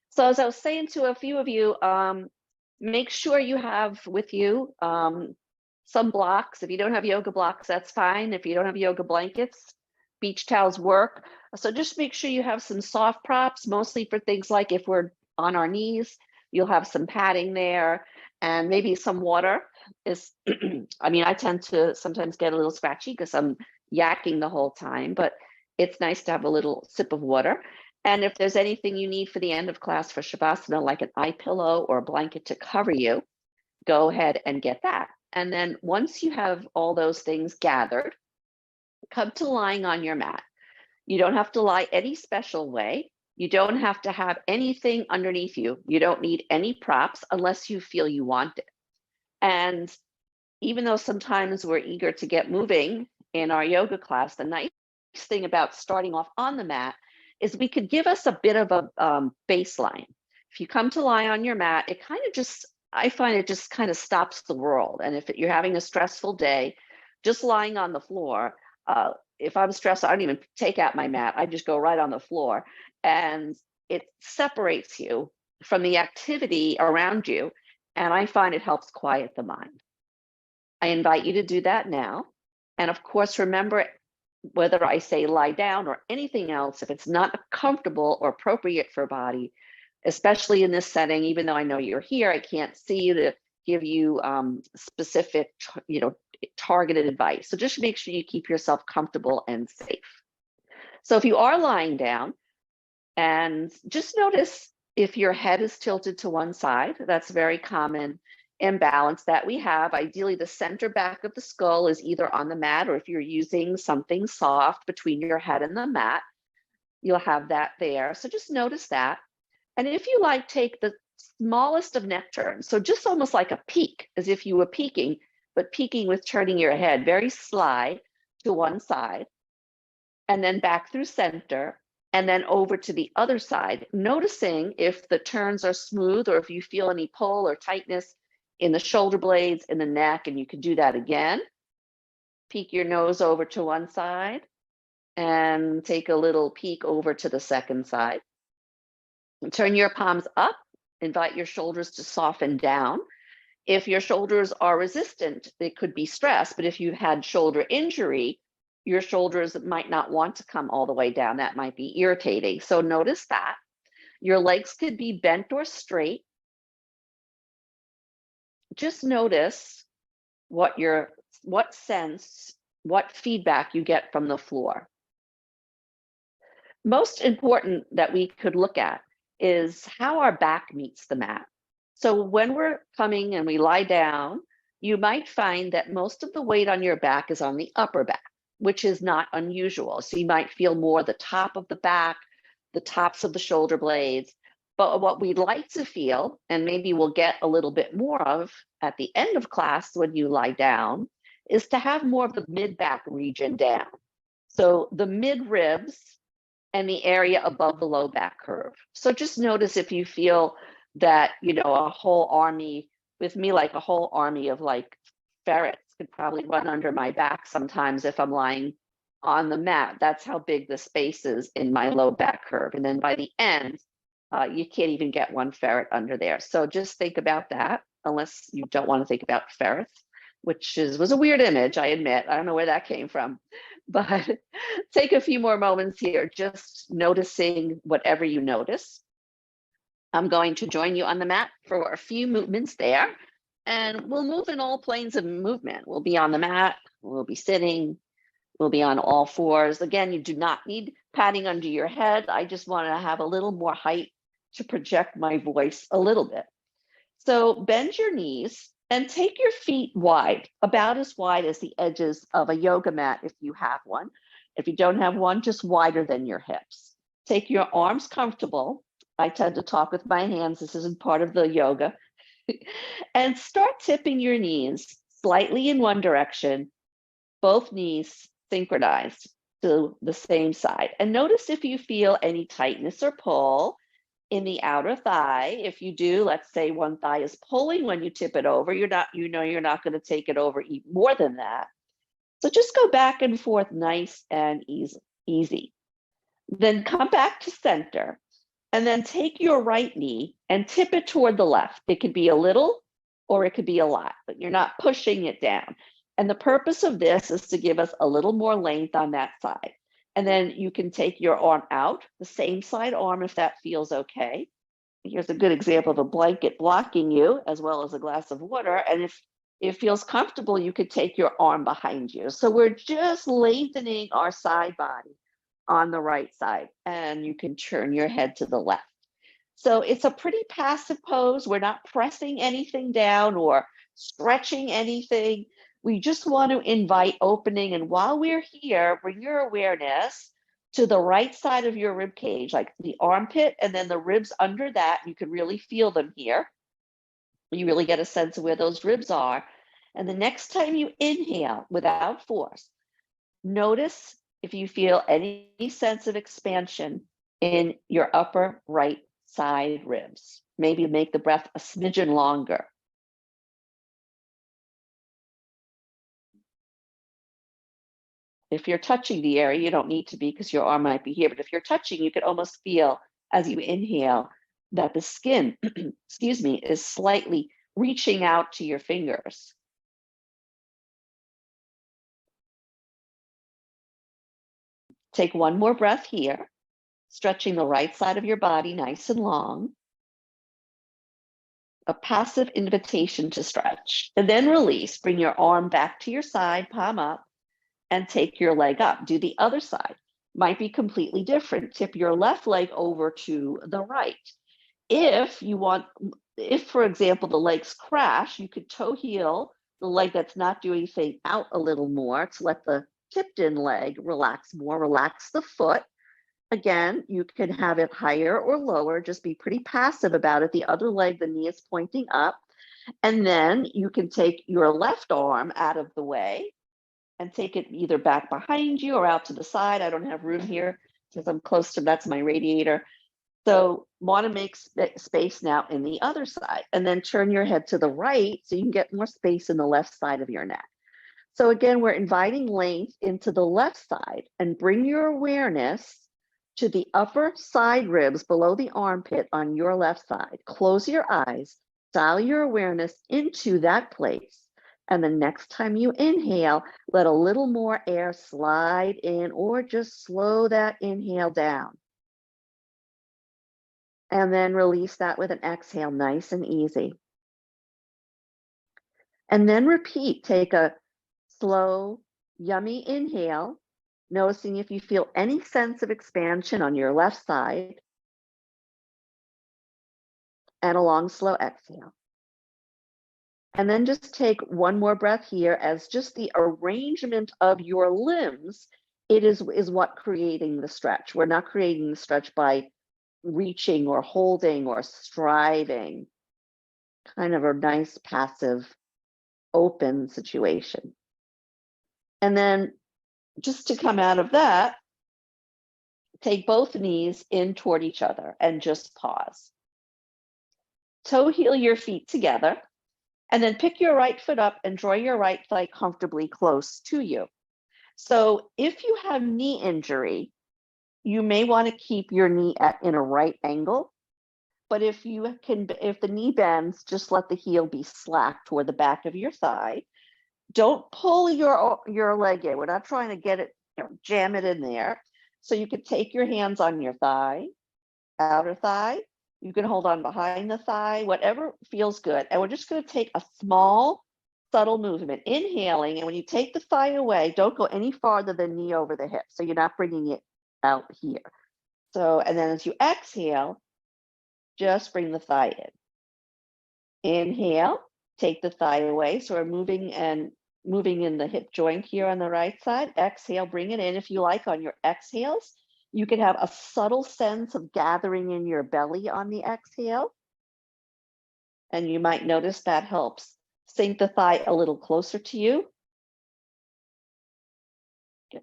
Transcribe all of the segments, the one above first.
So as I was saying to a few of you, make sure you have with you some blocks. If you don't have yoga blocks, that's fine. If you don't have yoga blankets, beach towels work. So just make sure you have some soft props, mostly for things like if we're on our knees, you'll have some padding there and maybe some water. I mean, I tend to sometimes get a little scratchy because I'm yakking the whole time, but it's nice to have a little sip of water. And if there's anything you need for the end of class for Shavasana, like an eye pillow or a blanket to cover you, go ahead and get that. And then once you have all those things gathered, come to lying on your mat. You don't have to lie any special way. You don't have to have anything underneath you. You don't need any props unless you feel you want it. And even though sometimes we're eager to get moving in our yoga class, the nice thing about starting off on the mat is we could give us a bit of a baseline. If you come to lie on your mat, it kind of just, I find it just kind of stops the world. And if you're having a stressful day, just lying on the floor, if I'm stressed, I don't even take out my mat. I just go right on the floor, and it separates you from the activity around you. And I find it helps quiet the mind. I invite you to do that now. And of course, remember, whether I say lie down or anything else, if it's not comfortable or appropriate for body, especially in this setting, even though I know you're here, I can't see you to give you specific, targeted advice. So just make sure you keep yourself comfortable and safe. So if you are lying down, and just notice if your head is tilted to one side, that's very common imbalance that we have. Ideally, the center back of the skull is either on the mat, or if you're using something soft between your head and the mat, you'll have that there. So just notice that. And if you like, take the smallest of neck turns. So just almost like a peek, as if you were peeking, but peeking with turning your head very sly to one side, and then back through center, and then over to the other side, noticing if the turns are smooth or if you feel any pull or tightness in the shoulder blades, in the neck, and you can do that again. Peek your nose over to one side and take a little peek over to the second side. And turn your palms up, invite your shoulders to soften down. If your shoulders are resistant, they could be stress, but if you've had shoulder injury, your shoulders might not want to come all the way down. That might be irritating. So notice that. Your legs could be bent or straight. Just notice what feedback you get from the floor. Most important that we could look at is how our back meets the mat. So when we're coming and we lie down, you might find that most of the weight on your back is on the upper back, which is not unusual. So you might feel more the top of the back, the tops of the shoulder blades. But what we'd like to feel, and maybe we'll get a little bit more of at the end of class when you lie down, is to have more of the mid-back region down. So the mid-ribs and the area above the low back curve. So just notice if you feel that, a whole army, with me, like a whole army of like ferrets could probably run under my back sometimes if I'm lying on the mat. That's how big the space is in my low back curve. And then by the end, you can't even get one ferret under there. So just think about that, unless you don't want to think about ferrets, which was a weird image, I admit. I don't know where that came from. But take a few more moments here, just noticing whatever you notice. I'm going to join you on the mat for a few movements there, and we'll move in all planes of movement. We'll be on the mat, we'll be sitting, we'll be on all fours. Again, you do not need padding under your head. I just want to have a little more height to project my voice a little bit. So bend your knees and take your feet wide, about as wide as the edges of a yoga mat if you have one. If you don't have one, just wider than your hips. Take your arms comfortable. I tend to talk with my hands. This isn't part of the yoga. And start tipping your knees slightly in one direction, both knees synchronized to the same side. And notice if you feel any tightness or pull. In the outer thigh, if you do, let's say one thigh is pulling when you tip it over, you're not going to take it over more than that. So just go back and forth, nice and easy. Then come back to center, and then take your right knee and tip it toward the left. It could be a little or it could be a lot, but you're not pushing it down. And the purpose of this is to give us a little more length on that side. And then you can take your arm out, the same side arm if that feels okay. Here's a good example of a blanket blocking you as well as a glass of water. And if it feels comfortable, you could take your arm behind you. So we're just lengthening our side body on the right side, and you can turn your head to the left. So it's a pretty passive pose. We're not pressing anything down or stretching anything. We just want to invite opening. And while we're here, bring your awareness to the right side of your rib cage, like the armpit and then the ribs under that. You can really feel them here. You really get a sense of where those ribs are. And the next time you inhale without force, notice if you feel any sense of expansion in your upper right side ribs. Maybe make the breath a smidgen longer. If you're touching the area, you don't need to be because your arm might be here, but if you're touching, you can almost feel as you inhale that the skin, excuse me, is slightly reaching out to your fingers. Take one more breath here, stretching the right side of your body nice and long. A passive invitation to stretch. And then release. Bring your arm back to your side, palm up, and take your leg up. Do the other side. Might be completely different. Tip your left leg over to the right. If, for example, the legs crash, you could toe heel the leg that's not doing anything out a little more to let the tipped in leg relax more. Relax the foot. Again, you can have it higher or lower, just be pretty passive about it. The other leg, the knee is pointing up. And then you can take your left arm out of the way and take it either back behind you or out to the side. I don't have room here because I'm close to, that's my radiator. So want to make space now in the other side, and then turn your head to the right so you can get more space in the left side of your neck. So again, we're inviting length into the left side, and bring your awareness to the upper side ribs below the armpit on your left side. Close your eyes, dial your awareness into that place. And the next time you inhale, let a little more air slide in, or just slow that inhale down. And then release that with an exhale, nice and easy. And then repeat, take a slow, yummy inhale, noticing if you feel any sense of expansion on your left side, and a long, slow exhale. And then just take one more breath here, as just the arrangement of your limbs, it is what creating the stretch. We're not creating the stretch by reaching or holding or striving. Kind of a nice passive open situation. And then just to come out of that, take both knees in toward each other and just pause. Toe heel your feet together, and then pick your right foot up and draw your right thigh comfortably close to you. So if you have knee injury, you may want to keep your knee in a right angle. But if the knee bends, just let the heel be slack toward the back of your thigh. Don't pull your leg in. We're not trying to get it, jam it in there. So you can take your hands on your thigh, outer thigh. You can hold on behind the thigh, whatever feels good. And we're just going to take a small, subtle movement, inhaling. And when you take the thigh away, don't go any farther than knee over the hip. So you're not bringing it out here. So, and then as you exhale, just bring the thigh in. Inhale, take the thigh away. So we're moving in the hip joint here on the right side. Exhale, bring it in. If you like, on your exhales, you can have a subtle sense of gathering in your belly on the exhale. And you might notice that helps sink the thigh a little closer to you. Good.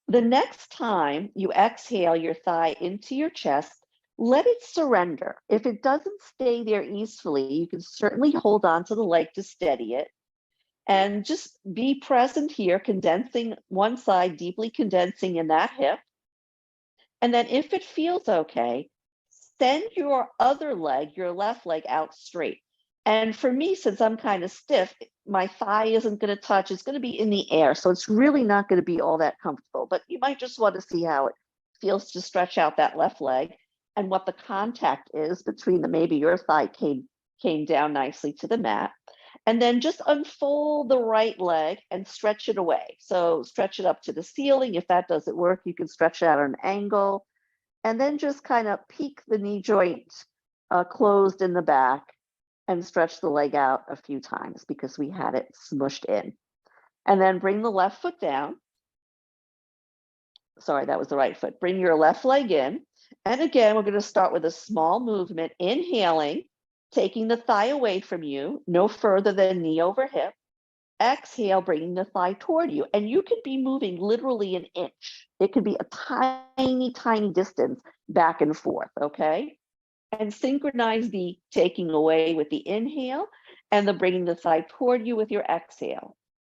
The next time you exhale your thigh into your chest, let it surrender. If it doesn't stay there easily, you can certainly hold on to the leg to steady it. And just be present here, condensing one side, deeply condensing in that hip. And then if it feels okay, send your other leg, your left leg, out straight. And for me, since I'm kind of stiff, my thigh isn't going to touch. It's going to be in the air. So it's really not going to be all that comfortable. But you might just want to see how it feels to stretch out that left leg and what the contact is between the, maybe your thigh came down nicely to the mat. And then just unfold the right leg and stretch it away. So stretch it up to the ceiling. If that doesn't work, you can stretch it out at an angle. And then just kind of peek the knee joint closed in the back and stretch the leg out a few times because we had it smushed in. And then bring the left foot down. Sorry, that was the right foot. Bring your left leg in. And again, we're going to start with a small movement, inhaling, taking the thigh away from you, no further than knee over hip. Exhale, bringing the thigh toward you. And you could be moving literally an inch. It could be a tiny, tiny distance back and forth, okay? And synchronize the taking away with the inhale and the bringing the thigh toward you with your exhale.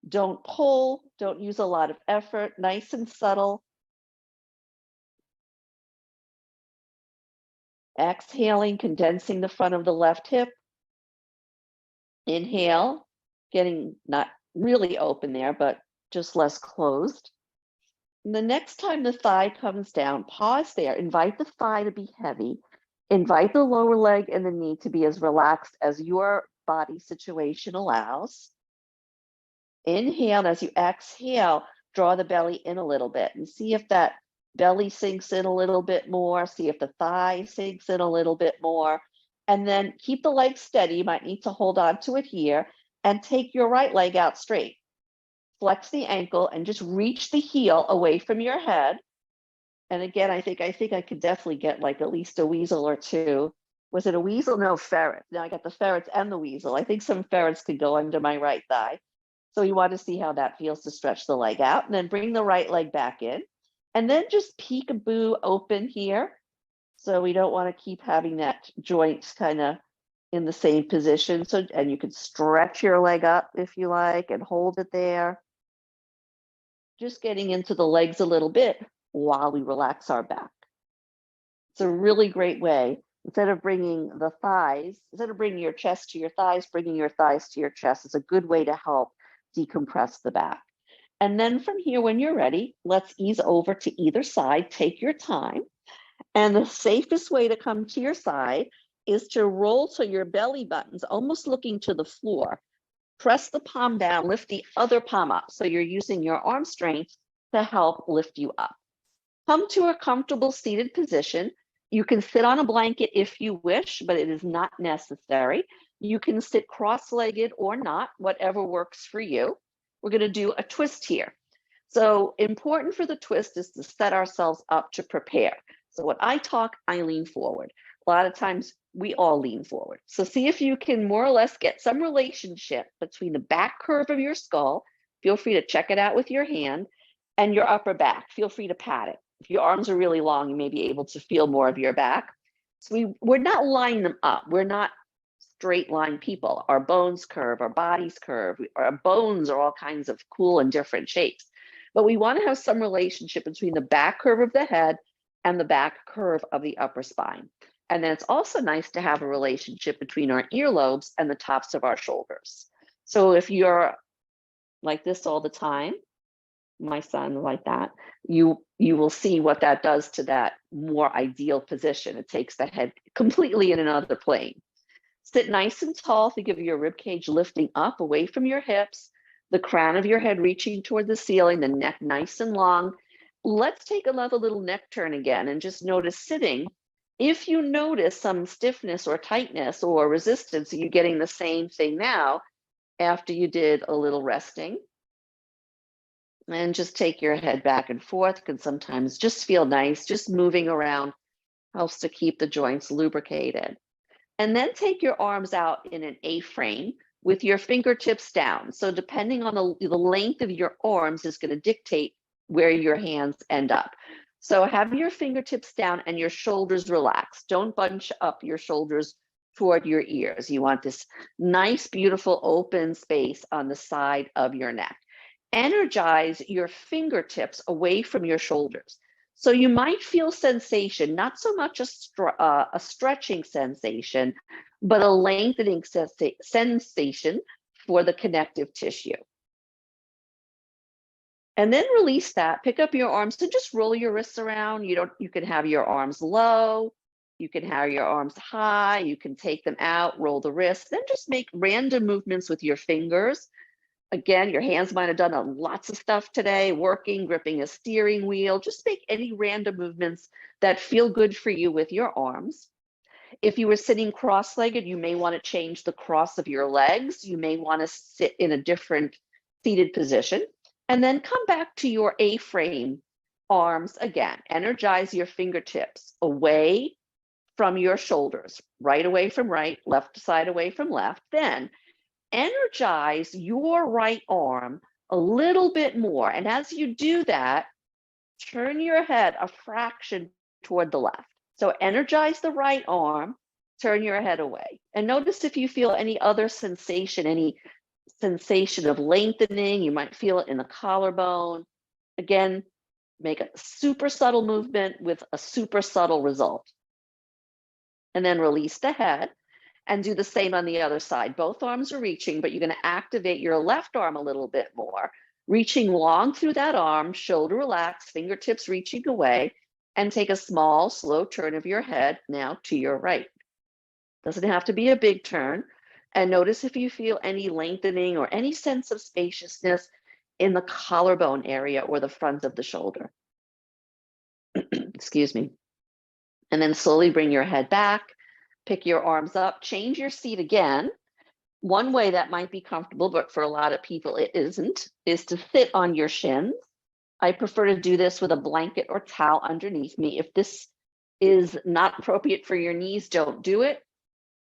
Don't pull, don't use a lot of effort, nice and subtle. Exhaling, condensing the front of the left hip. Inhale, getting not really open there, but just less closed. And the next time the thigh comes down, pause there, invite the thigh to be heavy, invite the lower leg and the knee to be as relaxed as your body situation allows. Inhale, and as you exhale, draw the belly in a little bit and see if that belly sinks in a little bit more, see if the thigh sinks in a little bit more, and then keep the leg steady. You might need to hold on to it here and take your right leg out straight. Flex the ankle and just reach the heel away from your head. And again, I think I could definitely get like at least a weasel or two. Was it a weasel? No, ferret. Now I got the ferrets and the weasel. I think some ferrets could go under my right thigh. So you want to see how that feels to stretch the leg out and then bring the right leg back in. And then just peekaboo open here. So we don't want to keep having that joint kind of in the same position. So, and you could stretch your leg up if you like and hold it there. Just getting into the legs a little bit while we relax our back. It's a really great way. Instead of bringing the thighs, instead of bringing your chest to your thighs, bringing your thighs to your chest is a good way to help decompress the back. And then from here, when you're ready, let's ease over to either side. Take your time. And the safest way to come to your side is to roll so your belly button's almost looking to the floor. Press the palm down, lift the other palm up. So you're using your arm strength to help lift you up. Come to a comfortable seated position. You can sit on a blanket if you wish, but it is not necessary. You can sit cross-legged or not, whatever works for you. We're going to do a twist here. So important for the twist is to set ourselves up to prepare. So when I talk, I lean forward. A lot of times we all lean forward. So see if you can more or less get some relationship between the back curve of your skull. Feel free to check it out with your hand and your upper back. Feel free to pat it. If your arms are really long, you may be able to feel more of your back. So we're not lining them up. We're not straight line people. Our bones curve, our bodies curve, our bones are all kinds of cool and different shapes. But we want to have some relationship between the back curve of the head and the back curve of the upper spine. And then it's also nice to have a relationship between our earlobes and the tops of our shoulders. So if you're like this all the time, my son like that, you will see what that does to that more ideal position. It takes the head completely in another plane. Sit nice and tall. Think of your rib cage lifting up away from your hips, the crown of your head reaching toward the ceiling, the neck nice and long. Let's take another little neck turn again and just notice sitting. If you notice some stiffness or tightness or resistance, you're getting the same thing now after you did a little resting. And just take your head back and forth. Can sometimes just feel nice. Just moving around helps to keep the joints lubricated. And then take your arms out in an A-frame with your fingertips down. So depending on the length of your arms is going to dictate where your hands end up. So have your fingertips down and your shoulders relaxed. Don't bunch up your shoulders toward your ears. You want this nice, beautiful open space on the side of your neck. Energize your fingertips away from your shoulders. So you might feel sensation, not so much a stretching sensation, but a lengthening sensation for the connective tissue. And then release that, pick up your arms and just roll your wrists around. You can have your arms low, you can have your arms high, you can take them out, roll the wrists, then just make random movements with your fingers. Again, your hands might have done lots of stuff today, working, gripping a steering wheel. Just make any random movements that feel good for you with your arms. If you were sitting cross-legged, you may want to change the cross of your legs. You may want to sit in a different seated position. And then come back to your A-frame arms again. Energize your fingertips away from your shoulders, right away from right, left side away from left. Then energize your right arm a little bit more. And as you do that, turn your head a fraction toward the left. So energize the right arm, turn your head away. And notice if you feel any other sensation, any sensation of lengthening. You might feel it in the collarbone. Again, make a super subtle movement with a super subtle result. And then release the head and do the same on the other side. Both arms are reaching, but you're going to activate your left arm a little bit more, reaching long through that arm, shoulder relaxed, fingertips reaching away, and take a small, slow turn of your head now to your right. Doesn't have to be a big turn. And notice if you feel any lengthening or any sense of spaciousness in the collarbone area or the front of the shoulder. Excuse me. And then slowly bring your head back, pick your arms up, change your seat again. One way that might be comfortable, but for a lot of people it isn't, is to sit on your shins. I prefer to do this with a blanket or towel underneath me. If this is not appropriate for your knees, don't do it.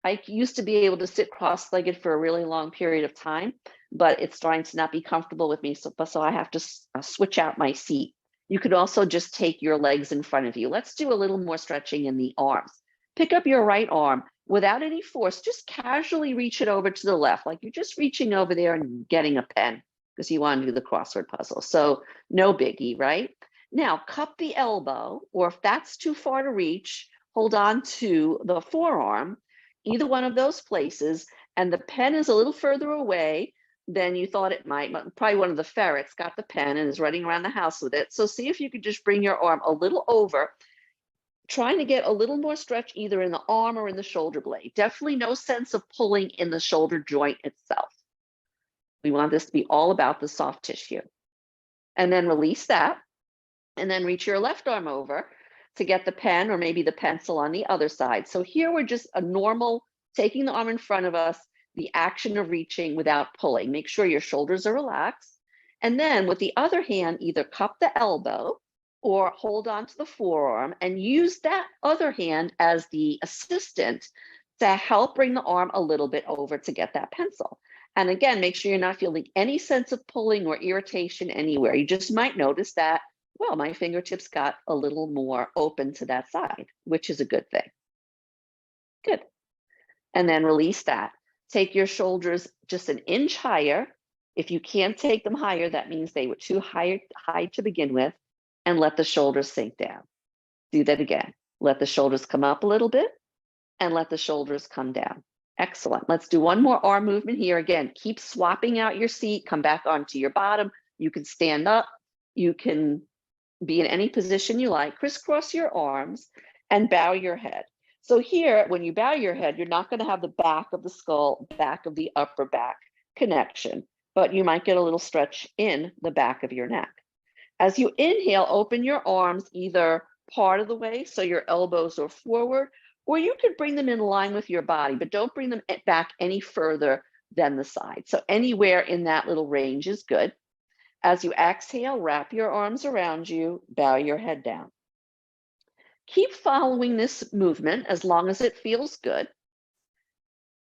I used to be able to sit cross-legged for a really long period of time, but it's starting to not be comfortable with me, so I have to switch out my seat. You could also just take your legs in front of you. Let's do a little more stretching in the arms. Pick up your right arm without any force, just casually reach it over to the left, like you're just reaching over there and getting a pen because you want to do the crossword puzzle. So no biggie, right? Now cup the elbow, or if that's too far to reach, hold on to the forearm, either one of those places, and the pen is a little further away than you thought it might. Probably one of the ferrets got the pen and is running around the house with it. So see if you could just bring your arm a little over, trying to get a little more stretch either in the arm or in the shoulder blade. Definitely no sense of pulling in the shoulder joint itself. We want this to be all about the soft tissue. And then release that, and then reach your left arm over to get the pen or maybe the pencil on the other side. So here we're just a normal, taking the arm in front of us, the action of reaching without pulling. Make sure your shoulders are relaxed. And then with the other hand, either cup the elbow or hold on to the forearm and use that other hand as the assistant to help bring the arm a little bit over to get that pencil. And again, make sure you're not feeling any sense of pulling or irritation anywhere. You just might notice that, well, my fingertips got a little more open to that side, which is a good thing. Good. And then release that. Take your shoulders just an inch higher. If you can't take them higher, that means they were too high to begin with, and let the shoulders sink down. Do that again. Let the shoulders come up a little bit and let the shoulders come down. Excellent. Let's do one more arm movement here. Again, keep swapping out your seat, come back onto your bottom. You can stand up. You can be in any position you like. Crisscross your arms and bow your head. So here, when you bow your head, you're not going to have the back of the skull, back of the upper back connection, but you might get a little stretch in the back of your neck. As you inhale, open your arms either part of the way, so your elbows are forward, or you could bring them in line with your body, but don't bring them back any further than the side. So anywhere in that little range is good. As you exhale, wrap your arms around you, bow your head down. Keep following this movement as long as it feels good.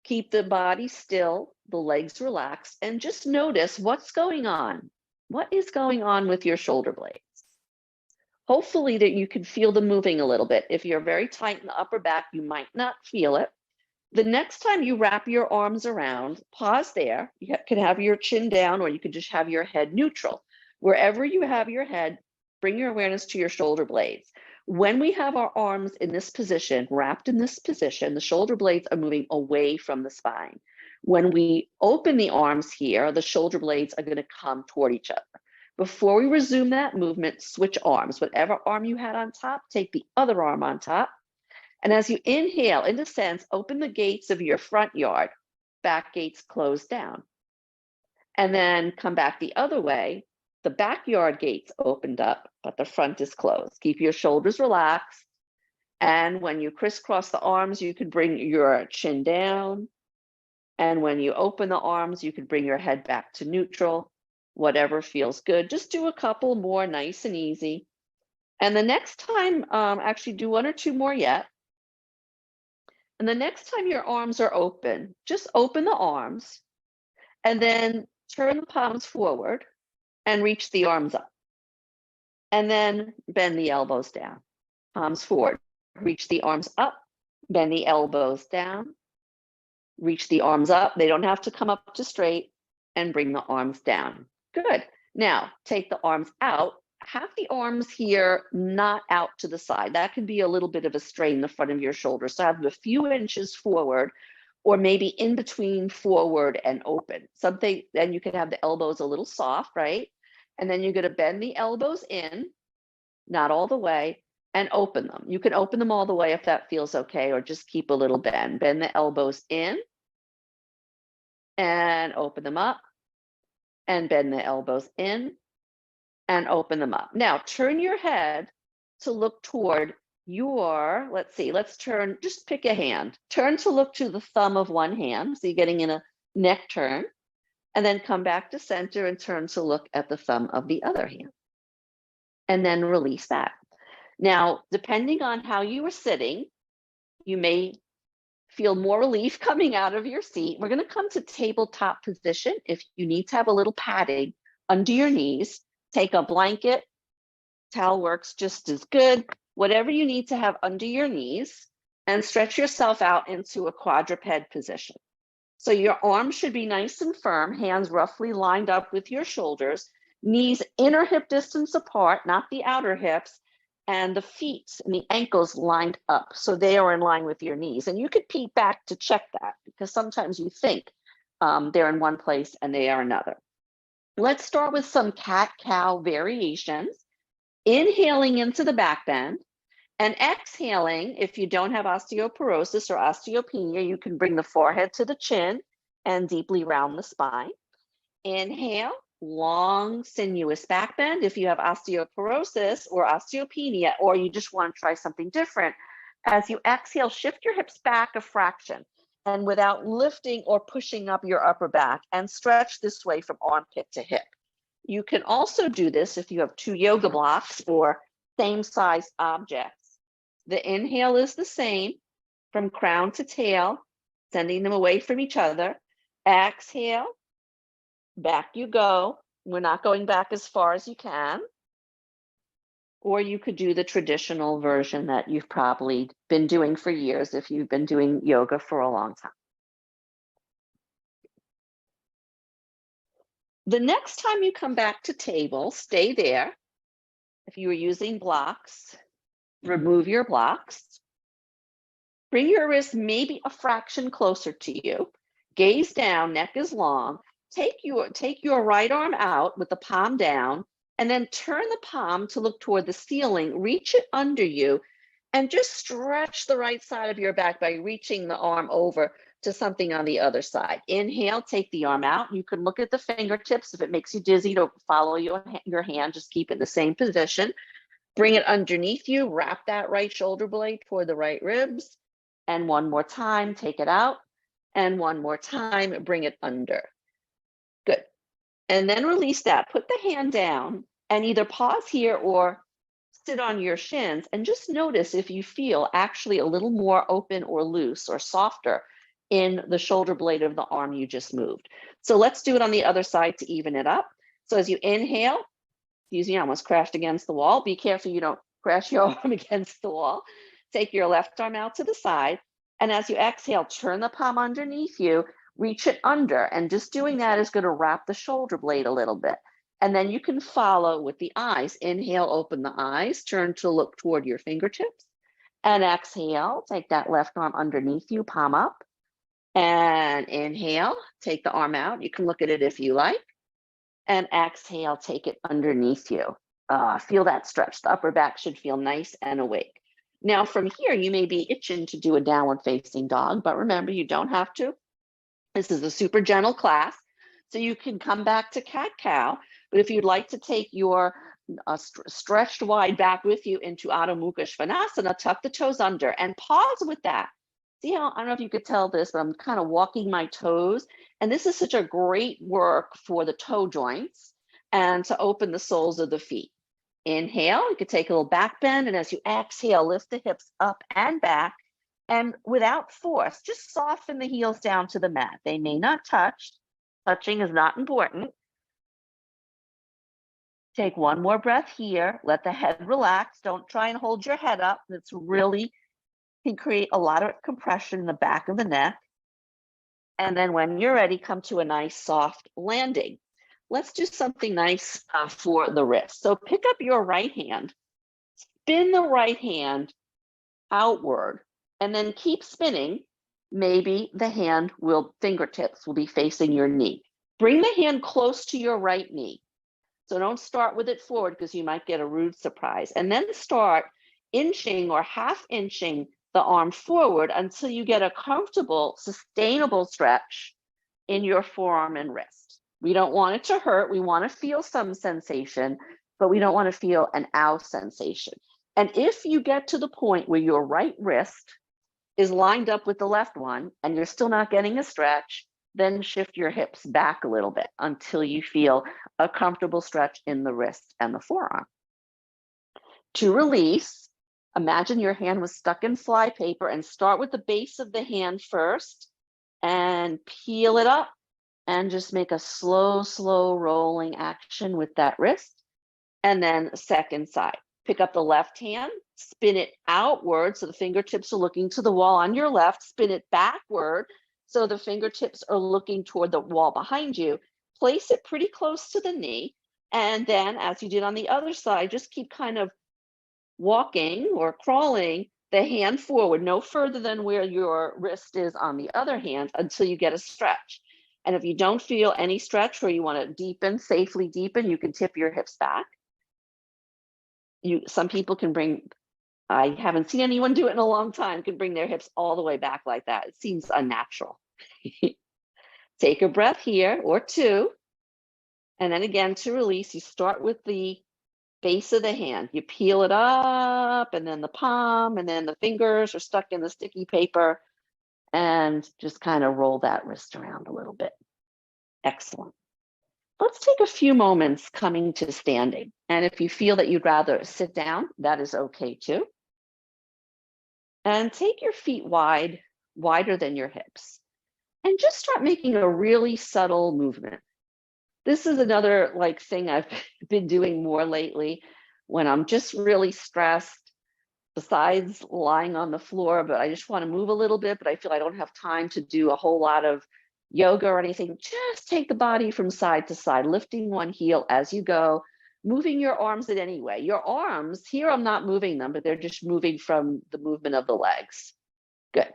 Keep the body still, the legs relaxed, and just notice what's going on. What is going on with your shoulder blades? Hopefully that you can feel them moving a little bit. If you're very tight in the upper back, you might not feel it. The next time you wrap your arms around, pause there. You can have your chin down, or you can just have your head neutral. Wherever you have your head, bring your awareness to your shoulder blades. When we have our arms in this position, wrapped in this position, the shoulder blades are moving away from the spine. When we open the arms here, the shoulder blades are going to come toward each other. Before we resume that movement, switch arms. Whatever arm you had on top, take the other arm on top. And as you inhale, in a sense, open the gates of your front yard, back gates close down. And then come back the other way. The backyard gates opened up, but the front is closed. Keep your shoulders relaxed. And when you crisscross the arms, you can bring your chin down. And when you open the arms, you can bring your head back to neutral, whatever feels good. Just do a couple more, nice and easy. And the next time, actually do one or two more yet. And the next time your arms are open, just open the arms and then turn the palms forward and reach the arms up. And then bend the elbows down, palms forward, reach the arms up, bend the elbows down, reach the arms up. They don't have to come up to straight, and bring the arms down. Good. Now take the arms out. Have the arms here not out to the side. That can be a little bit of a strain in the front of your shoulder. So have them a few inches forward, or maybe in between forward and open. Something, then you can have the elbows a little soft, right? And then you're going to bend the elbows in, not all the way, and open them. You can open them all the way if that feels okay, or just keep a little bend. Bend the elbows in and open them up, and bend the elbows in and open them up. Now turn your head to look toward your, let's turn, just pick a hand. Turn to look to the thumb of one hand. So you're getting in a neck turn, and then come back to center and turn to look at the thumb of the other hand. And then release that. Now, depending on how you are sitting, you may feel more relief coming out of your seat. We're going to come to tabletop position. If you need to have a little padding under your knees, take a blanket, towel works just as good, whatever you need to have under your knees, and stretch yourself out into a quadruped position. So your arms should be nice and firm, hands roughly lined up with your shoulders, knees inner hip distance apart, not the outer hips, and the feet and the ankles lined up so they are in line with your knees. And you could peek back to check that, because sometimes you think they're in one place and they are another. Let's start with some cat-cow variations. Inhaling into the back bend, and exhaling. If you don't have osteoporosis or osteopenia, you can bring the forehead to the chin and deeply round the spine. Inhale, long, sinuous back bend. If you have osteoporosis or osteopenia, or you just want to try something different, as you exhale, shift your hips back a fraction, and without lifting or pushing up your upper back, and stretch this way from armpit to hip. You can also do this if you have two yoga blocks or same size objects. The inhale is the same from crown to tail, sending them away from each other. Exhale, back you go. We're not going back as far as you can. Or you could do the traditional version that you've probably been doing for years if you've been doing yoga for a long time. The next time you come back to table, stay there. If you are using blocks, remove your blocks. Bring your wrist maybe a fraction closer to you. Gaze down, neck is long. Take your right arm out with the palm down, and then turn the palm to look toward the ceiling. Reach it under you, and just stretch the right side of your back by reaching the arm over to something on the other side. Inhale, take the arm out. You can look at the fingertips. If it makes you dizzy, don't follow your hand, just keep it in the same position. Bring it underneath you, wrap that right shoulder blade toward the right ribs. And one more time, take it out. And one more time, bring it under. Good. And then release that. Put the hand down and either pause here or sit on your shins, and just notice if you feel actually a little more open or loose or softer in the shoulder blade of the arm you just moved. So let's do it on the other side to even it up. So as you inhale, excuse me, I almost crashed against the wall. Be careful you don't crash your arm against the wall. Take your left arm out to the side. And as you exhale, turn the palm underneath you, reach it under. And just doing that is going to wrap the shoulder blade a little bit. And then you can follow with the eyes. Inhale, open the eyes, turn to look toward your fingertips. And exhale, take that left arm underneath you, palm up. And inhale, take the arm out. You can look at it if you like. And exhale, take it underneath you. Feel that stretch. The upper back should feel nice and awake. Now from here, you may be itching to do a downward facing dog, but remember, you don't have to. This is a super gentle class. So you can come back to cat-cow, but if you'd like to take your stretched wide back with you into Adho Mukha Svanasana, tuck the toes under and pause with that. See how, I don't know if you could tell this, but I'm kind of walking my toes. And this is such a great work for the toe joints and to open the soles of the feet. Inhale, you could take a little back bend, and as you exhale, lift the hips up and back. And without force, just soften the heels down to the mat. They may not touch. Touching is not important. Take one more breath here. Let the head relax. Don't try and hold your head up. That's really can create a lot of compression in the back of the neck. And then when you're ready, come to a nice soft landing. Let's do something nice for the wrist. So pick up your right hand, spin the right hand outward, and then keep spinning. Maybe the fingertips will be facing your knee. Bring the hand close to your right knee. So don't start with it forward because you might get a rude surprise. And then start inching or half inching the arm forward until you get a comfortable, sustainable stretch in your forearm and wrist. We don't want it to hurt. We want to feel some sensation, but we don't want to feel an ow sensation. And if you get to the point where your right wrist is lined up with the left one and you're still not getting a stretch, then shift your hips back a little bit until you feel a comfortable stretch in the wrist and the forearm. To release, imagine your hand was stuck in flypaper and start with the base of the hand first and peel it up and just make a slow rolling action with that wrist. And then second side, pick up the left hand, spin it outward so the fingertips are looking to the wall on your left, spin it backward so the fingertips are looking toward the wall behind you. Place it pretty close to the knee. And then as you did on the other side, just keep kind of walking or crawling the hand forward, no further than where your wrist is on the other hand until you get a stretch. And if you don't feel any stretch or you want to safely deepen, you can tip your hips back. Some people can bring, I haven't seen anyone do it in a long time, can bring their hips all the way back like that. It seems unnatural. Take a breath here or two. And then again, to release, you start with the base of the hand. You peel it up and then the palm and then the fingers are stuck in the sticky paper and just kind of roll that wrist around a little bit. Excellent. Let's take a few moments coming to standing. And if you feel that you'd rather sit down, that is okay too. And take your feet wider than your hips. And just start making a really subtle movement. This is another thing I've been doing more lately when I'm just really stressed, besides lying on the floor, but I just want to move a little bit, but I feel I don't have time to do a whole lot of yoga or anything. Just take the body from side to side, lifting one heel as you go, moving your arms in any way. Your arms, here I'm not moving them, but they're just moving from the movement of the legs. Good.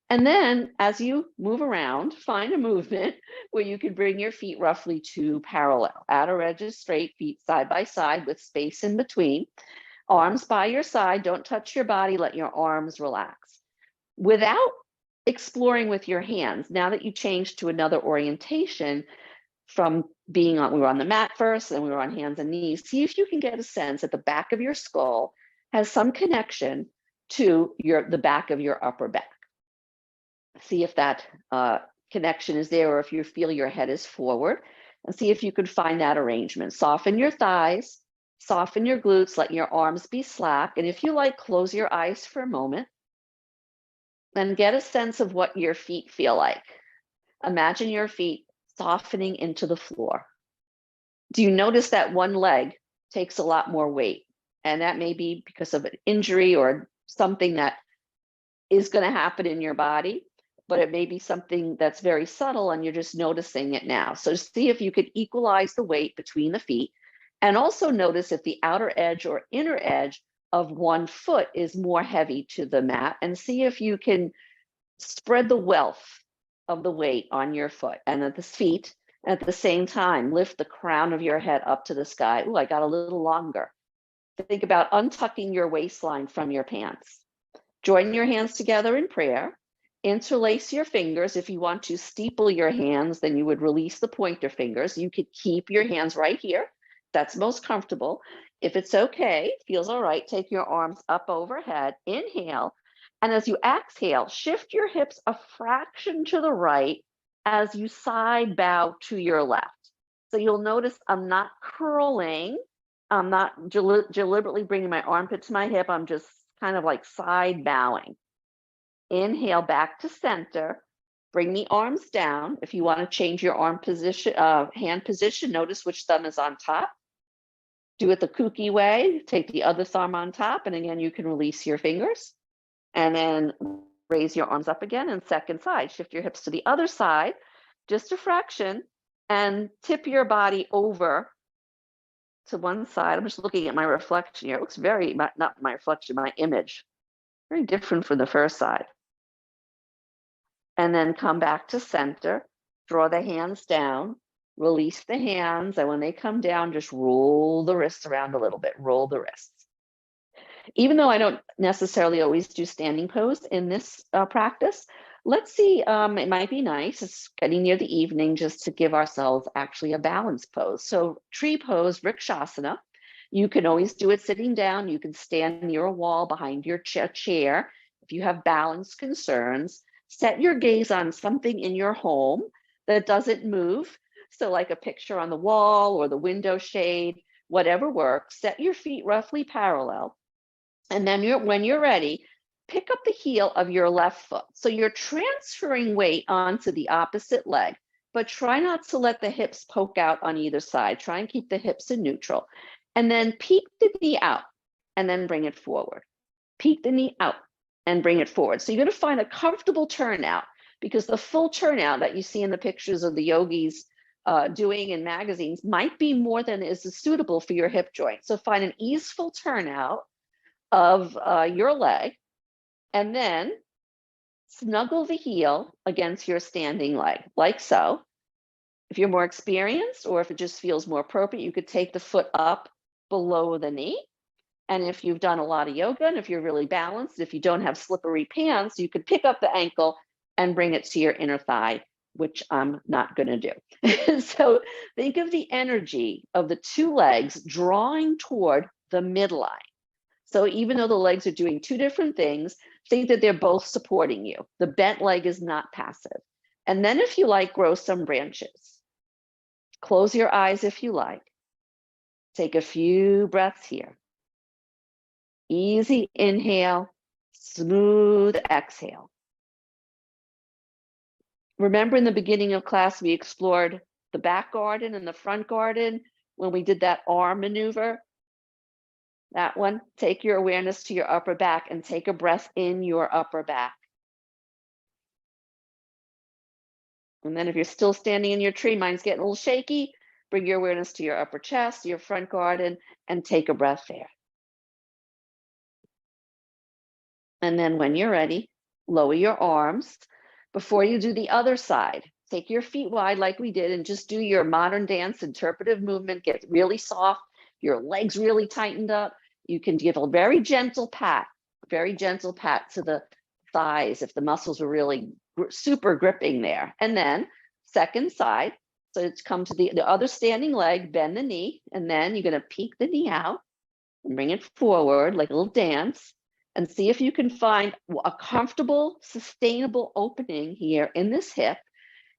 And then as you move around, find a movement where you can bring your feet roughly to parallel. Outer edges straight, feet side by side with space in between. Arms by your side, don't touch your body, let your arms relax. Without exploring with your hands, now that you changed to another orientation from we were on the mat first, then we were on hands and knees, see if you can get a sense that the back of your skull has some connection to the back of your upper back. See if that connection is there, or if you feel your head is forward, and see if you can find that arrangement. Soften your thighs, soften your glutes, let your arms be slack. And if you like, close your eyes for a moment and get a sense of what your feet feel like. Imagine your feet softening into the floor. Do you notice that one leg takes a lot more weight. And that may be because of an injury or something that is going to happen in your body, but it may be something that's very subtle and you're just noticing it now. So see if you could equalize the weight between the feet, and also notice if the outer edge or inner edge of one foot is more heavy to the mat, and see if you can spread the wealth of the weight on your foot and at the feet. At the same time, lift the crown of your head up to the sky. Oh, I got a little longer. Think about untucking your waistline from your pants. Join your hands together in prayer. Interlace your fingers. If you want to steeple your hands, then you would release the pointer fingers. You could keep your hands right here. That's most comfortable. If it's okay, feels all right, take your arms up overhead. Inhale. And as you exhale, shift your hips a fraction to the right as you side bow to your left. So you'll notice I'm not curling. I'm not deliberately bringing my armpit to my hip. I'm just kind of like side bowing. Inhale back to center. Bring the arms down. If you want to change your arm position, hand position, notice which thumb is on top. Do it the kooky way. Take the other thumb on top, and again, you can release your fingers. And then raise your arms up again, and second side. Shift your hips to the other side, just a fraction, and tip your body over to one side. I'm just looking at my reflection here. It looks very, not my reflection, my image. Very different from the first side. And then come back to center. Draw the hands down. Release the hands. And when they come down, just roll the wrists around a little bit. Roll the wrists. Even though I don't necessarily always do standing pose in this practice, let's see, it might be nice, it's getting near the evening, just to give ourselves actually a balance pose. So tree pose, Vrikshasana, you can always do it sitting down. You can stand near a wall behind your chair. If you have balance concerns, set your gaze on something in your home that doesn't move. So like a picture on the wall or the window shade, whatever works. Set your feet roughly parallel. And then when you're ready, pick up the heel of your left foot. So you're transferring weight onto the opposite leg, but try not to let the hips poke out on either side. Try and keep the hips in neutral. And then peek the knee out and then bring it forward. Peek the knee out and bring it forward. So you're going to find a comfortable turnout, because the full turnout that you see in the pictures of the yogis doing in magazines might be more than is suitable for your hip joint. So find an easeful turnout of your leg, and then snuggle the heel against your standing leg, like so. If you're more experienced, or if it just feels more appropriate, you could take the foot up below the knee. And if you've done a lot of yoga, and if you're really balanced, if you don't have slippery pants, you could pick up the ankle and bring it to your inner thigh, which I'm not going to do. So think of the energy of the two legs drawing toward the midline. So even though the legs are doing two different things, think that they're both supporting you. The bent leg is not passive. And then if you like, grow some branches. Close your eyes if you like. Take a few breaths here. Easy inhale, smooth exhale. Remember in the beginning of class, we explored the back garden and the front garden when we did that arm maneuver. That one, take your awareness to your upper back and take a breath in your upper back. And then if you're still standing in your tree, mine's getting a little shaky, bring your awareness to your upper chest, your front garden, and take a breath there. And then when you're ready, lower your arms. Before you do the other side, take your feet wide like we did and just do your modern dance interpretive movement. Get really soft, your legs really tightened up. You can give a very gentle pat to the thighs if the muscles are really super gripping there. And then second side, so it's come to the other standing leg, bend the knee, and then you're going to peek the knee out and bring it forward like a little dance, and see if you can find a comfortable, sustainable opening here in this hip.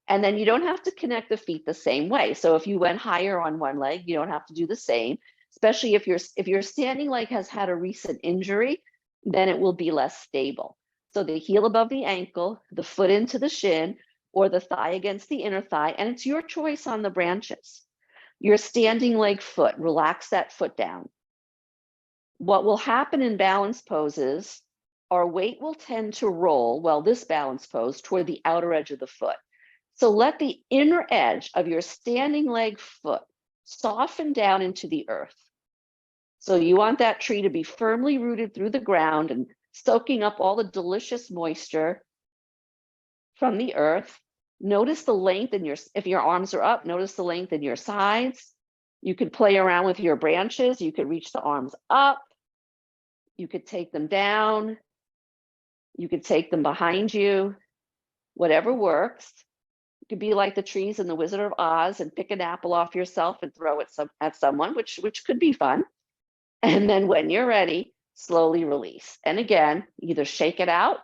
And then you don't have to connect the feet the same way. So if you went higher on one leg, you don't have to do the same, especially if your standing leg has had a recent injury, then it will be less stable. So the heel above the ankle, the foot into the shin, or the thigh against the inner thigh, and it's your choice on the branches. Your standing leg foot, relax that foot down. What will happen in balance poses, our weight will tend to roll, well, this balance pose, toward the outer edge of the foot. So let the inner edge of your standing leg foot soften down into the earth. So you want that tree to be firmly rooted through the ground and soaking up all the delicious moisture from the earth. Notice the length in if your arms are up, notice the length in your sides. You could play around with your branches. You could reach the arms up. You could take them down. You could take them behind you, whatever works. You could be like the trees in the Wizard of Oz and pick an apple off yourself and throw it at someone, which could be fun. And then when you're ready, slowly release. And again, either shake it out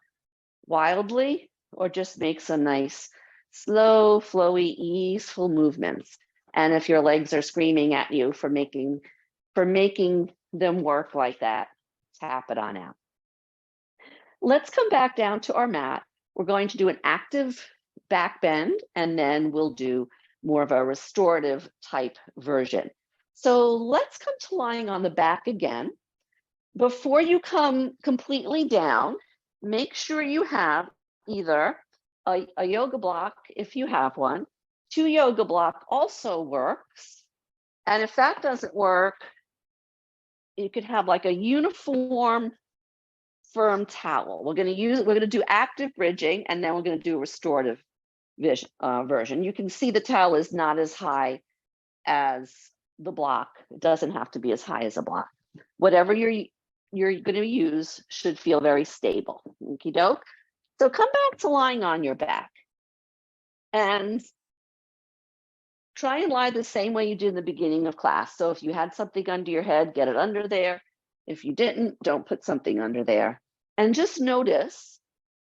wildly or just make some nice, slow, flowy, easeful movements. And if your legs are screaming at you for making them work like that, tap it on out. Let's come back down to our mat. We're going to do an active back bend, and then we'll do more of a restorative type version. So let's come to lying on the back again. Before you come completely down, make sure you have either a yoga block, if you have one. 2 yoga block also works. And if that doesn't work, you could have like a uniform firm towel. We're going to do active bridging, and then we're going to do a restorative version. You can see the towel is not as high as the block. It doesn't have to be as high as a block. Whatever you're going to use should feel very stable. Okie doke. So come back to lying on your back and try and lie the same way you did in the beginning of class. So if you had something under your head, get it under there. If you didn't, don't put something under there. And just notice,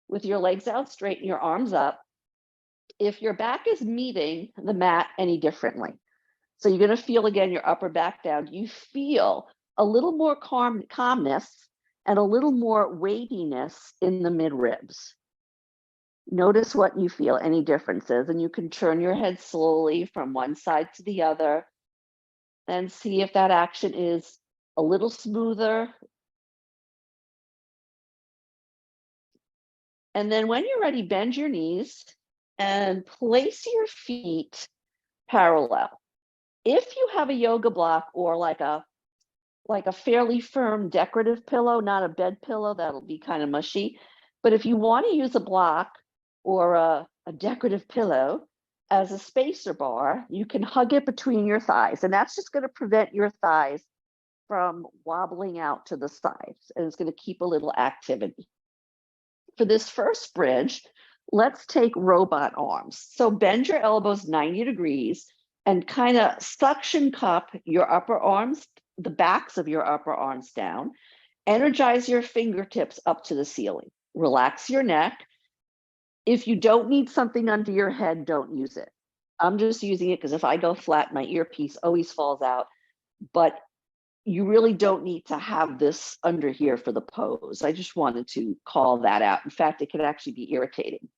with your legs out straight and your arms up, if your back is meeting the mat any differently. So you're going to feel again your upper back down. You feel a little more calmness and a little more weightiness in the mid ribs. Notice what you feel, any differences, and you can turn your head slowly from one side to the other and see if that action is a little smoother. And then when you're ready, bend your knees and place your feet parallel. If you have a yoga block or like a fairly firm decorative pillow, not a bed pillow, that'll be kind of mushy. But if you want to use a block or a decorative pillow as a spacer bar, you can hug it between your thighs. And that's just going to prevent your thighs from wobbling out to the sides. And it's going to keep a little activity. For this first bridge, let's take robot arms. So bend your elbows 90 degrees and kind of suction cup your upper arms, the backs of your upper arms down. Energize your fingertips up to the ceiling. Relax your neck. If you don't need something under your head, don't use it. I'm just using it because if I go flat, my earpiece always falls out. But you really don't need to have this under here for the pose. I just wanted to call that out. In fact, it can actually be irritating.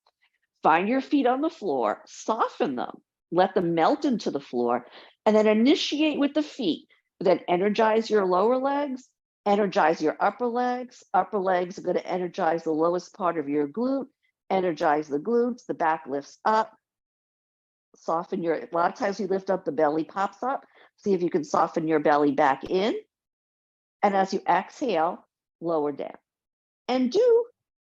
Find your feet on the floor, soften them, let them melt into the floor, and then initiate with the feet. Then energize your lower legs, energize your upper legs. Upper legs are going to energize the lowest part of your glute, energize the glutes, the back lifts up. Soften a lot of times you lift up, the belly pops up. See if you can soften your belly back in. And as you exhale, lower down. And do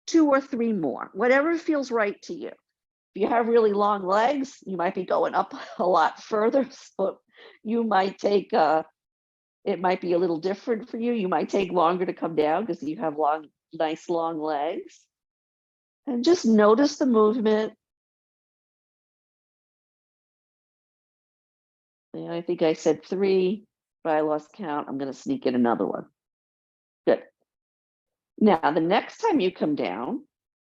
2 or 3 more, whatever feels right to you. If you have really long legs, you might be going up a lot further. So you might take, it might be a little different for you. You might take longer to come down because you have nice long legs. And just notice the movement. And I think I said 3, but I lost count. I'm going to sneak in another one. Good. Now, the next time you come down,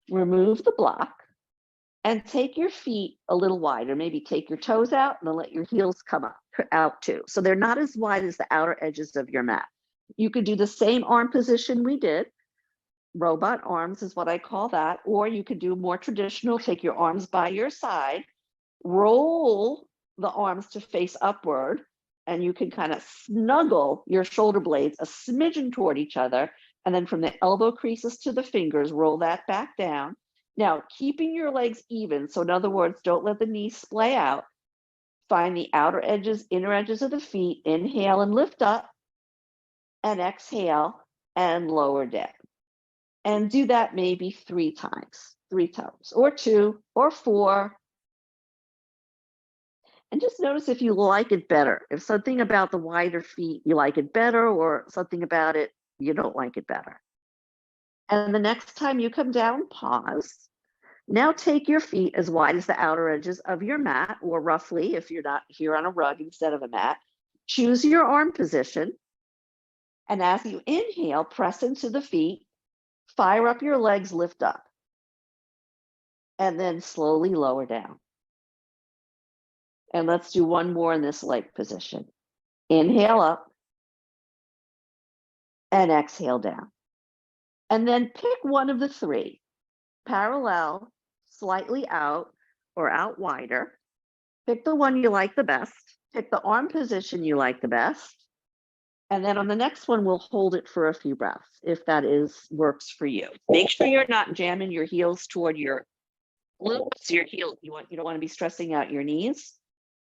remove the block and take your feet a little wider. Maybe take your toes out and then let your heels come out too. So they're not as wide as the outer edges of your mat. You could do the same arm position we did. Robot arms is what I call that. Or you could do more traditional, take your arms by your side, roll the arms to face upward, and you can kind of snuggle your shoulder blades a smidgen toward each other. And then from the elbow creases to the fingers, roll that back down. Now, keeping your legs even. So in other words, don't let the knees splay out. Find the outer edges, inner edges of the feet. Inhale and lift up, and exhale and lower down. And do that maybe 3 times, or 2 or 4. And just notice if you like it better. If something about the wider feet, you like it better, or something about it, you don't like it better. And the next time you come down, pause. Now take your feet as wide as the outer edges of your mat, or roughly, if you're not here on a rug instead of a mat. Choose your arm position. And as you inhale, press into the feet, fire up your legs, lift up. And then slowly lower down. And let's do one more in this leg position. Inhale up and exhale down. And then pick one of the 3, parallel, slightly out, or out wider. Pick the one you like the best. Pick the arm position you like the best. And then on the next one, we'll hold it for a few breaths, if that works for you. Make sure you're not jamming your heels toward your glutes, your heel. You don't want to be stressing out your knees.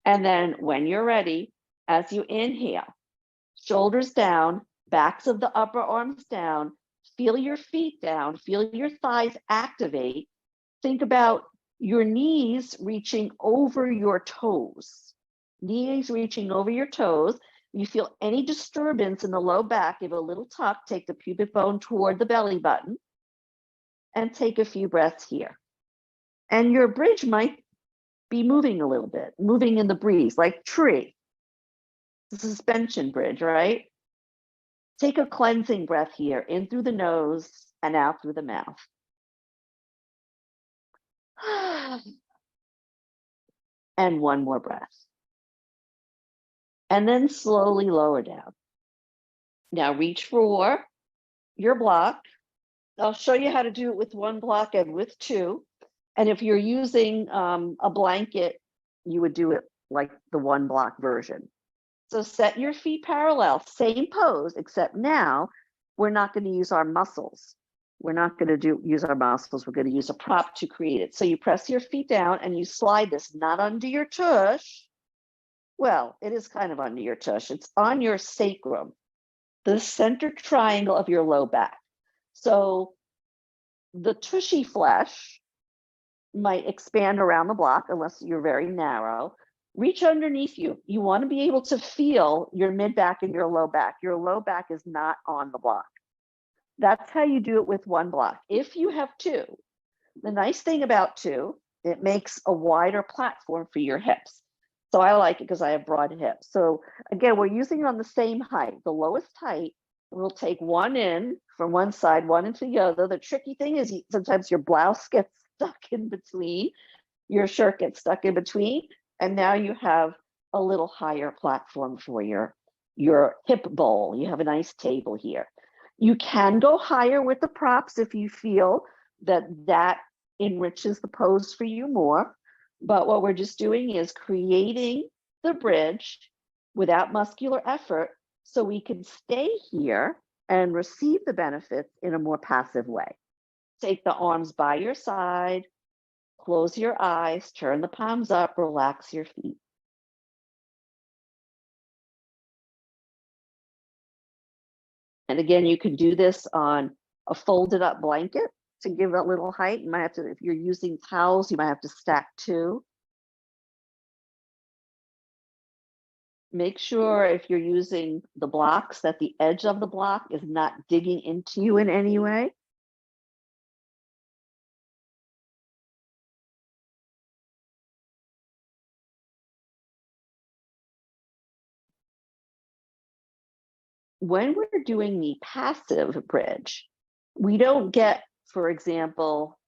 And then when you're ready, as you inhale, shoulders down, backs of the upper arms down, feel your feet down, feel your thighs activate. Think about your knees reaching over your toes. Knees reaching over your toes. You feel any disturbance in the low back, give a little tuck, take the pubic bone toward the belly button, and take a few breaths here. And your bridge might be moving a little bit, moving in the breeze, like tree. The suspension bridge, right? Take a cleansing breath here, in through the nose and out through the mouth. And one more breath. And then slowly lower down. Now reach for your block. I'll show you how to do it with 1 block and with 2. And if you're using a blanket, you would do it like the 1 block version. So set your feet parallel, same pose, except now we're not going to use our muscles. We're not going to use our muscles. We're going to use a prop to create it. So you press your feet down and you slide this, not under your tush. Well, it is kind of under your tush. It's on your sacrum, the center triangle of your low back. So the tushy flesh might expand around the block unless you're very narrow. Reach underneath you. You want to be able to feel your mid back and your low back. Your low back is not on the block. That's how you do it with 1 block. If you have 2, the nice thing about 2, it makes a wider platform for your hips. So I like it because I have broad hips. So again, we're using it on the same height. The lowest height, we'll take 1 in from one side, 1 into the other. The tricky thing is sometimes your blouse gets stuck in between, your shirt gets stuck in between, and now you have a little higher platform for your hip bowl. You have a nice table here. You can go higher with the props if you feel that enriches the pose for you more. But what we're just doing is creating the bridge without muscular effort so we can stay here and receive the benefits in a more passive way. Take the arms by your side, close your eyes, turn the palms up, relax your feet. And again, you can do this on a folded up blanket to give a little height. You might have to, if you're using towels, you might have to stack 2. Make sure if you're using the blocks that the edge of the block is not digging into you in any way. When we're doing the passive bridge, we don't get, for example,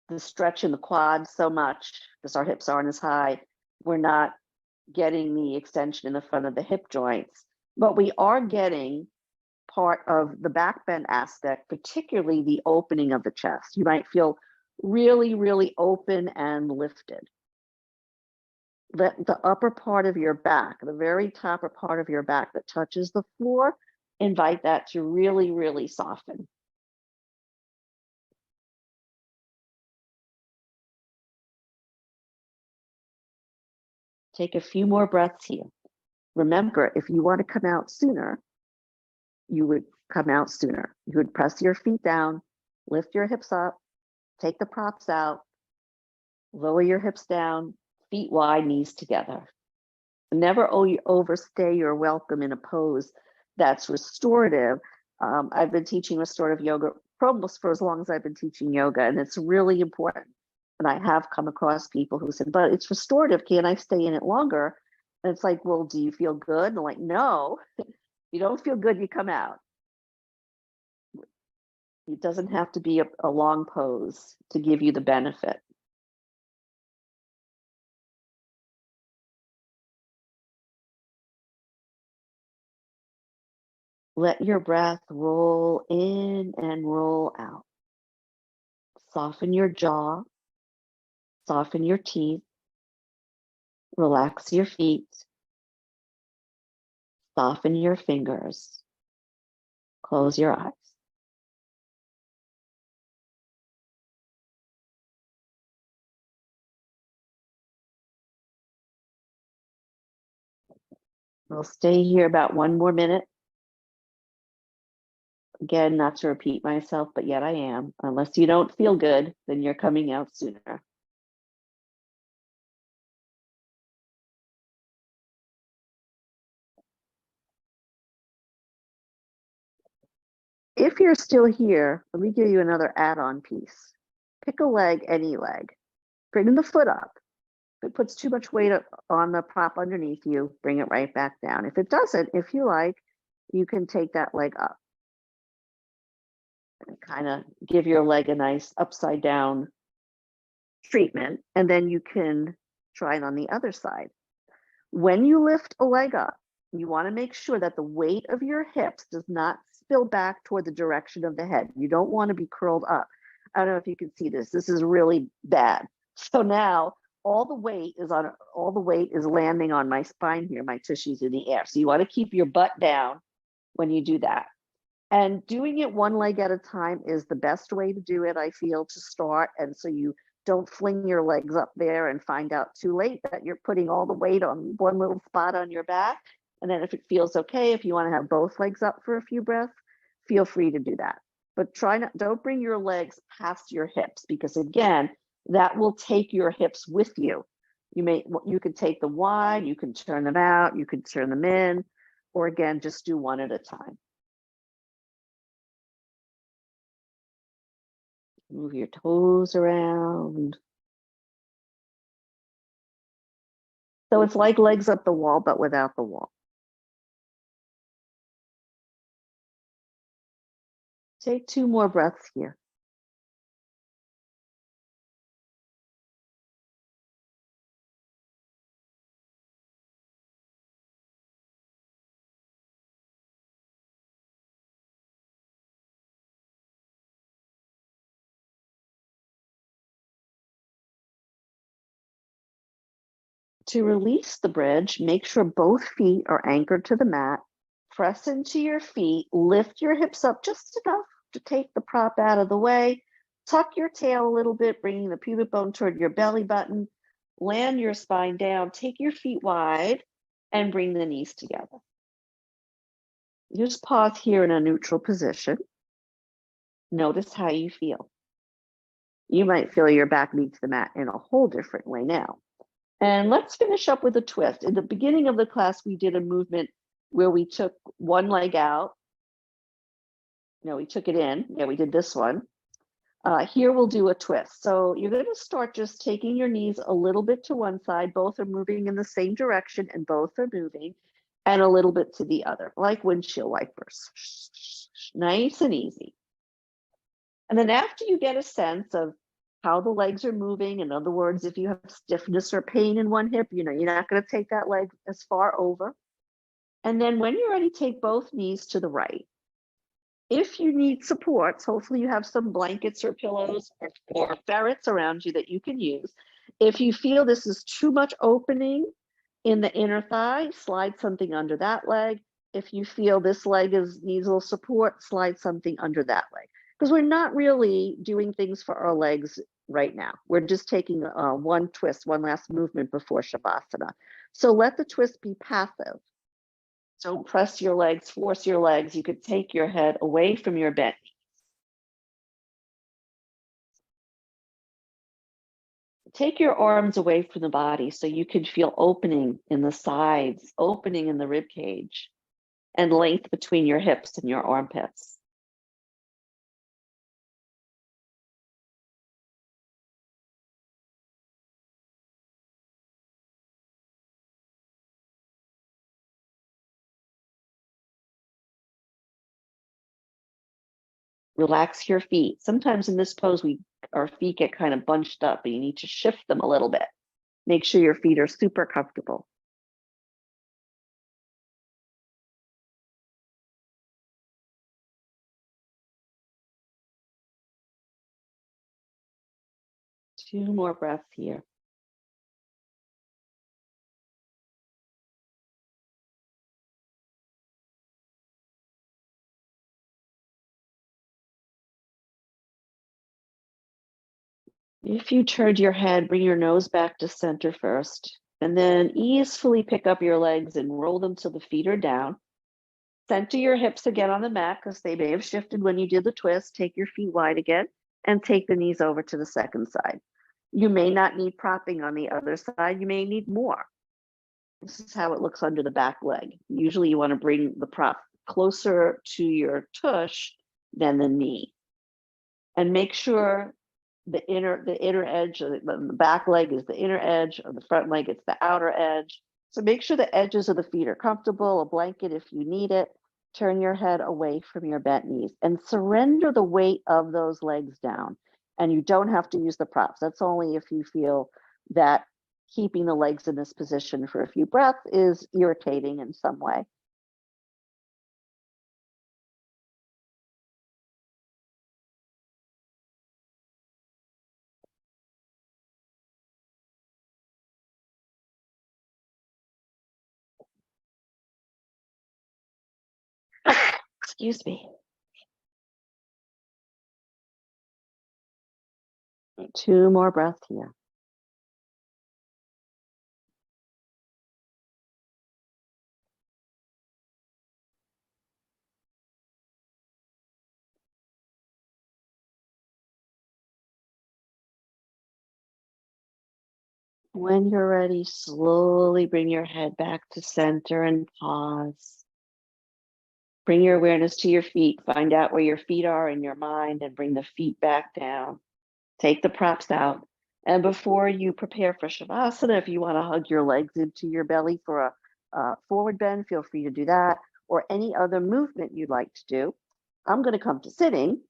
the stretch in the quads so much because our hips aren't as high. We're not getting the extension in the front of the hip joints, but we are getting part of the back bend aspect, particularly the opening of the chest. You might feel really, really open and lifted. let the upper part of your back, the very top part of your back that touches the floor, invite that to really, really soften. Take a few more breaths here. Remember, if you want to come out sooner, you would come out sooner. You would press your feet down, lift your hips up, take the props out, lower your hips down, feet wide, knees together. Never overstay your welcome in a pose that's restorative. I've been teaching restorative yoga almost for as long as I've been teaching yoga, and it's really important. And I have come across people who said, but it's restorative, can I stay in it longer? And it's like, well, do you feel good? And I'm like, no, if you don't feel good, you come out. It doesn't have to be a long pose to give you the benefit. Let your breath roll in and roll out. Soften your jaw, soften your teeth, relax your feet, soften your fingers, close your eyes. We'll stay here about 1 more minute. Again, not to repeat myself, but yet I am. Unless you don't feel good, then you're coming out sooner. If you're still here, let me give you another add-on piece. Pick a leg, any leg. Bring the foot up. If it puts too much weight on the prop underneath you, bring it right back down. If it doesn't, if you like, you can take that leg up and kind of give your leg a nice upside down treatment. And then you can try it on the other side. When you lift a leg up, you want to make sure that the weight of your hips does not spill back toward the direction of the head. You don't want to be curled up. I don't know if you can see this. This is really bad. So now all the weight is landing on my spine here, my tissues in the air. So you want to keep your butt down when you do that. And doing it one leg at a time is the best way to do it, I feel, to start. And so you don't fling your legs up there and find out too late that you're putting all the weight on one little spot on your back. And then if it feels okay, if you want to have both legs up for a few breaths, feel free to do that. But don't bring your legs past your hips, because again, that will take your hips with you. You can take them wide, you can turn them out, you can turn them in, or again, just do one at a time. Move your toes around. So it's like legs up the wall, but without the wall. Take 2 more breaths here. To release the bridge, make sure both feet are anchored to the mat. Press into your feet, lift your hips up just enough to take the prop out of the way. Tuck your tail a little bit, bringing the pubic bone toward your belly button. Land your spine down, take your feet wide, and bring the knees together. Just pause here in a neutral position. Notice how you feel. You might feel your back meets the mat in a whole different way now. And let's finish up with a twist. In the beginning of the class, we did a movement where we took one leg out. No, we took it in. Yeah, we did this one. Here we'll do a twist. So you're going to start just taking your knees a little bit to one side. Both are moving in the same direction and both are moving, and a little bit to the other, like windshield wipers. Nice and easy. And then after you get a sense of how the legs are moving, in other words, if you have stiffness or pain in one hip, you're not going to take that leg as far over. And then when you're ready, take both knees to the right. If you need supports, hopefully you have some blankets or pillows or ferrets around you that you can use. If you feel this is too much opening in the inner thigh, slide something under that leg. If you feel this leg needs a little support, slide something under that leg. Because we're not really doing things for our legs right now. We're just taking one twist, one last movement before Shavasana. So let the twist be passive. Don't press your legs, force your legs. You could take your head away from your bent. Take your arms away from the body so you can feel opening in the sides, opening in the rib cage, and length between your hips and your armpits. Relax your feet. Sometimes in this pose, our feet get kind of bunched up and you need to shift them a little bit. Make sure your feet are super comfortable. Two more breaths here. If you turned your head, bring your nose back to center first, and then easily pick up your legs and roll them till the feet are down. Center your hips again on the mat because they may have shifted when you did the twist. Take your feet wide again and take the knees over to the second side. You may not need propping on the other side. You may need more. This is how it looks under the back leg. Usually you want to bring the prop closer to your tush than the knee. And make sure the inner edge, the back leg is the inner edge, or the front leg, it's the outer edge. So make sure the edges of the feet are comfortable, a blanket if you need it. Turn your head away from your bent knees and surrender the weight of those legs down. And you don't have to use the props. That's only if you feel that keeping the legs in this position for a few breaths is irritating in some way. Excuse me. Two more breaths here. When you're ready, slowly bring your head back to center and pause. Bring your awareness to your feet. Find out where your feet are in your mind and bring the feet back down. Take the props out. And before you prepare for Shavasana, if you want to hug your legs into your belly for a forward bend, feel free to do that, or any other movement you'd like to do. I'm going to come to sitting,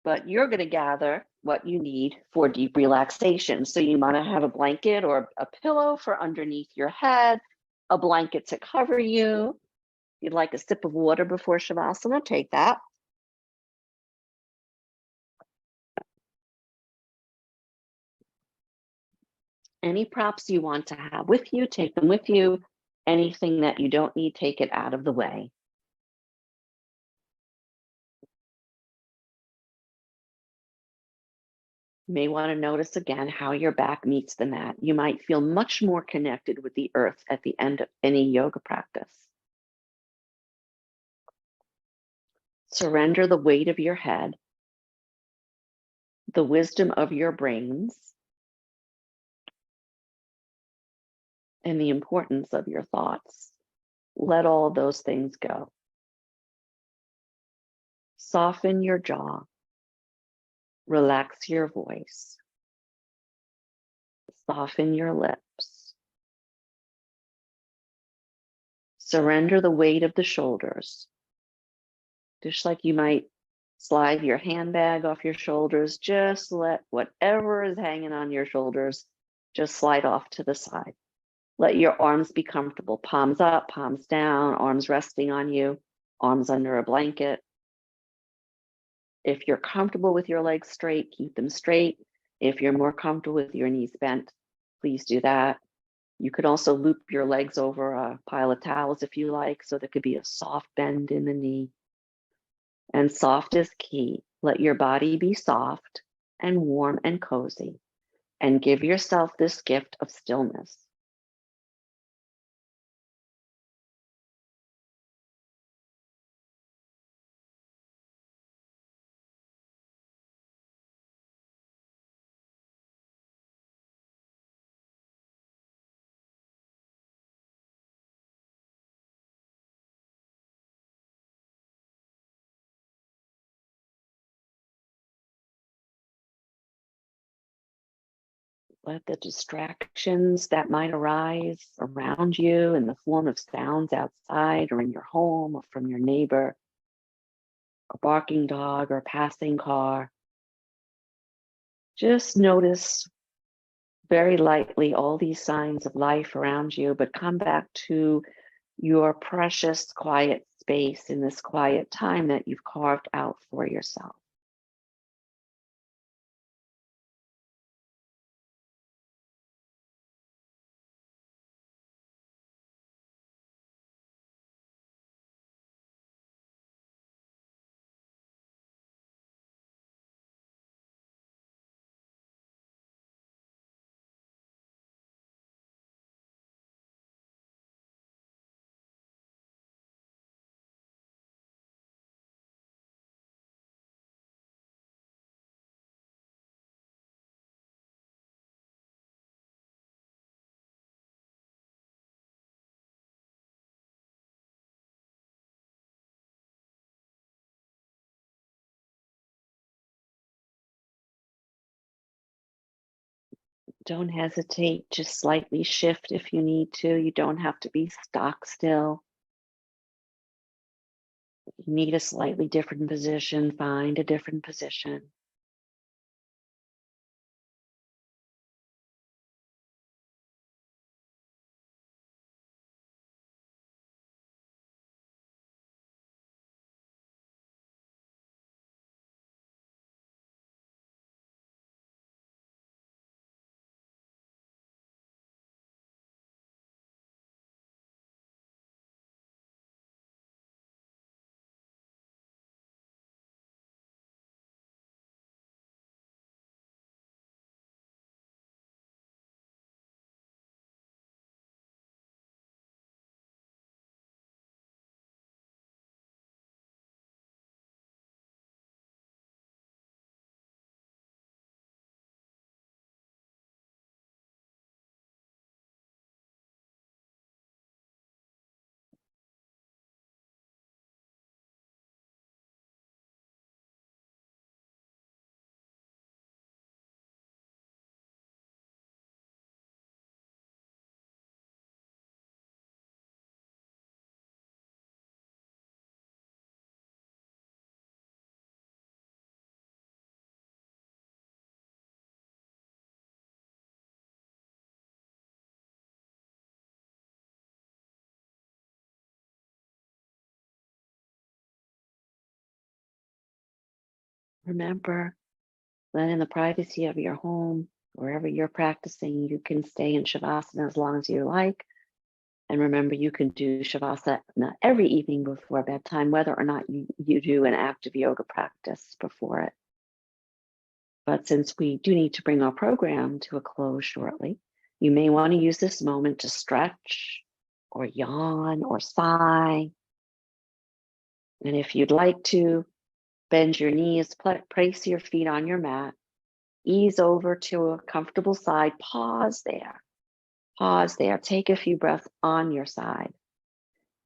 but you're going to gather what you need for deep relaxation. So you want to have a blanket or a pillow for underneath your head, a blanket to cover you. If you'd like a sip of water before Shavasana, take that. Any props you want to have with you, take them with you. Anything that you don't need, take it out of the way. You may want to notice again how your back meets the mat. You might feel much more connected with the earth at the end of any yoga practice. Surrender the weight of your head, the wisdom of your brains, and the importance of your thoughts. Let all of those things go. Soften your jaw. Relax your voice. Soften your lips. Surrender the weight of the shoulders. Just like you might slide your handbag off your shoulders, just let whatever is hanging on your shoulders just slide off to the side. Let your arms be comfortable, palms up, palms down, arms resting on you, arms under a blanket. If you're comfortable with your legs straight, keep them straight. If you're more comfortable with your knees bent, please do that. You could also loop your legs over a pile of towels if you like, so there could be a soft bend in the knee. And soft is key. Let your body be soft and warm and cozy, and give yourself this gift of stillness. Let the distractions that might arise around you in the form of sounds outside or in your home or from your neighbor, a barking dog or a passing car. Just notice very lightly all these signs of life around you, but come back to your precious quiet space in this quiet time that you've carved out for yourself. Don't hesitate, just slightly shift if you need to. You don't have to be stock still. You need a slightly different position, find a different position. Remember that in the privacy of your home, wherever you're practicing, you can stay in Shavasana as long as you like. And remember, you can do Shavasana every evening before bedtime, whether or not you do an active yoga practice before it. But since we do need to bring our program to a close shortly, you may want to use this moment to stretch or yawn or sigh. And if you'd like to, bend your knees, place your feet on your mat, ease over to a comfortable side, pause there, take a few breaths on your side.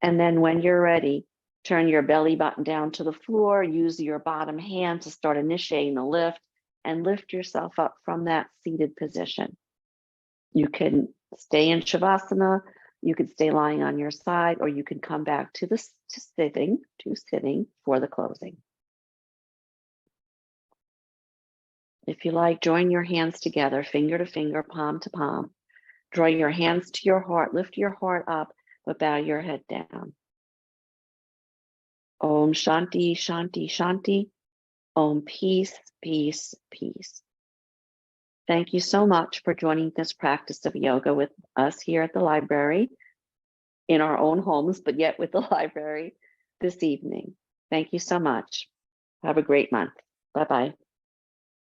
And then when you're ready, turn your belly button down to the floor, use your bottom hand to start initiating the lift, and lift yourself up from that seated position. You can stay in Shavasana, you could stay lying on your side, or you can come back to sitting for the closing. If you like, join your hands together, finger to finger, palm to palm. Draw your hands to your heart, lift your heart up, but bow your head down. Om Shanti, Shanti, Shanti. Om peace, peace, peace. Thank you so much for joining this practice of yoga with us here at the library, in our own homes, but yet with the library this evening. Thank you so much. Have a great month. Bye-bye.